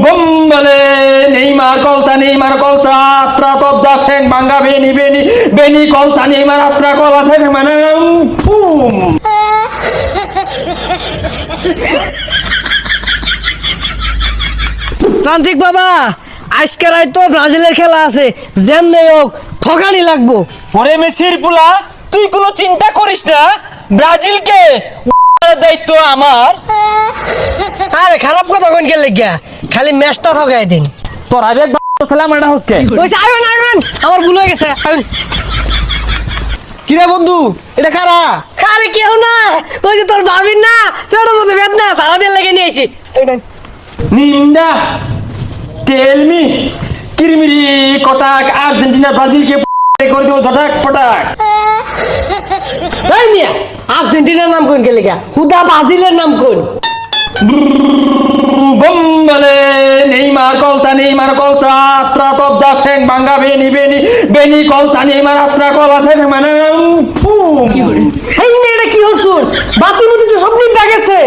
বম্বলে Neymar কলতা আত্রা তবদা ঠেং বাঙ্গা বেনি বেনি বেনি কলতা Neymar আত্রা কলা ঠেং মানে ফুম। তান্ত্রিক বাবা, আজকে রাত তো ব্রাজিলের খেলা আছে, যেমনি হোক ঠকানি লাগবো। ওরে মেসির পুলা, তুই কোনো চিন্তা করিস না, ব্রাজিলকে দায়িত্ব আমার। আরে খারাপ কথা কোন কে লেগিয়া, খালি ম্যাচটা ঠকাই দিন। তোর আগে খেলা মারা হচ্ছে আইবেন, আমার ভুল হয়ে গেছে। কিরে বন্ধু, এটা কারা? আরে কেউ না, ওই যে তোর ভাবির না, পেটের মধ্যে বেদনা সারাদিন লেগে নিয়ে আইছি। নিন্দা টেল মি কিরমিরি কটাক আর্জেন্টিনা ব্রাজিলকে করে দেবো ধটাক ফটাক। এই মিয়া, আর্জেন্টিনার নাম কোন কে লেগা, হুদা ব্রাজিলের নাম কোন? বম্বলে নেইমার কলতা আত্রা তবদা ঠেং বাঙ্গা বেনি বেনি বেনি কলতা নেইমার আত্রা কলা ঠেং মানে ফুম। এই মিয়া, এটা কি হচ্ছুন? বাতির মধ্যে তো সব নিভা গেছে।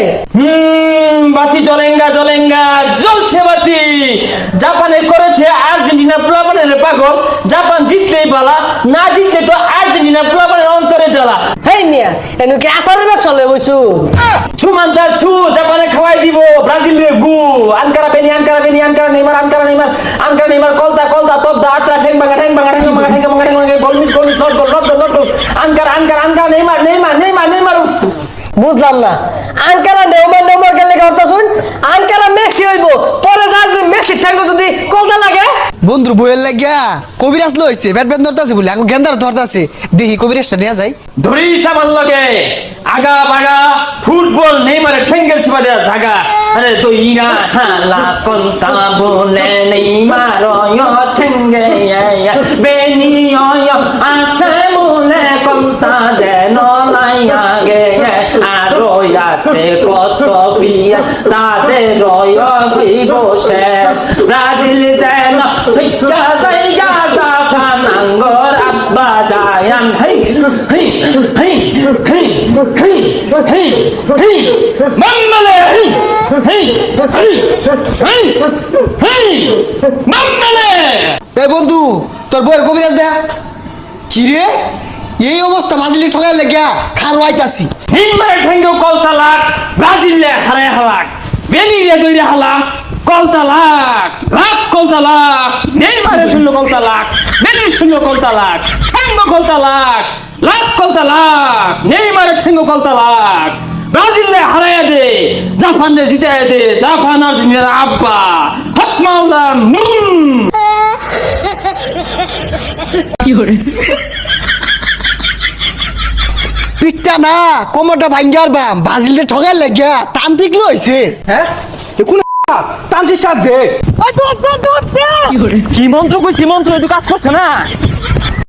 বাতি জ্বলেঙ্গা জ্বলছে বাতি। জাপানে করেছে আর্জেন্টিনা প্লাবনের পাগল, জাপান জিতলেই বালা, না জিতলে তো আর্জেন্টিনা প্লাবনের অন্তরে জ্বালা। হেই মিয়া, এনু কি আসারের ব্যবসা লয়ে বইছু? ছুমান্তার ছু জাপানে খাওয়াই দিব ব্রাজিল রে গু। আনকারা বেনি আনকারা নেইমার কলতা তবদা আত্রা ঠেং বাঙ্গা গোল আনকারা নেইমার। বুঝলাম না, আঙ্কারা নেউমার গেলে কথা শুন, আঙ্কারা মেসি হইব, পরে যা মেসি ঠ্যাঙ্গো যদি কলতা লাগে। বন্ধুর বইয়ের লাগিয়া কবিরাজ লইছে, ব্যাট ব্যাট ধরতেছে বলে আঙ্গু গেন্দার ধরতেছে, দেখি কবিরাজটা নিয়ে যায়। ধরিস আমার লগে আগা বাগা ফুটবল নেইমারে ঠেঙ্গেল চিপা দেয়া জাগা। আরে তো ইরা হালা কলতা বলে নেইমার ঠেঙ্গে বেনি আছে বলে কলতা যেন লাইয়া গে। আরো আছে কত প্রিয়া তাদের শেষ। ব্রাজিল যেন শিক্ষা জায়গা জাপান আঙ্গর আব্বা জায়ান। হেই হেই হেই হেই হেই হেই হেই মাম্মালে হেই হেই হেই হেই হেই মাম্মালে। এই বন্ধু, তোর বইয়ের কবিরাজ দেয়া কি রে? এই অবস্থা ব্রাজিলে ঠকাই লাগিয়া খারো আইতাছি। নেইমার ঠেঙ্গো কলতা লাখ, ব্রাজিলে হারায় হালাক, বেনি রে দইরে হালাক কলতা লাখ কলতা লাখ। নেইমারে শূন্য কলতা লাখ, বেনি শূন্য কলতা লাখ, ঠেঙ্গো কলতা লাখ কলতা লাখ। নেইমারে ঠেঙ্গো কলতা লাখ, ব্রাজিলে হারায় দে, জাপান রে জিতায় দে, জাপান আর্জেন্টিনার আব্বা হক মাওলা। কি করে পিঠটা না কোমরটা ভাঙ্গার বাম, ব্রাজিলে ঠকাই লাগিয়া তান্ত্রিক লইছে। হ্যাঁ কোন তান্ত্রিক সাজে কি মন্ত্র কইছি, মন্ত্র তো কাজ করছে না।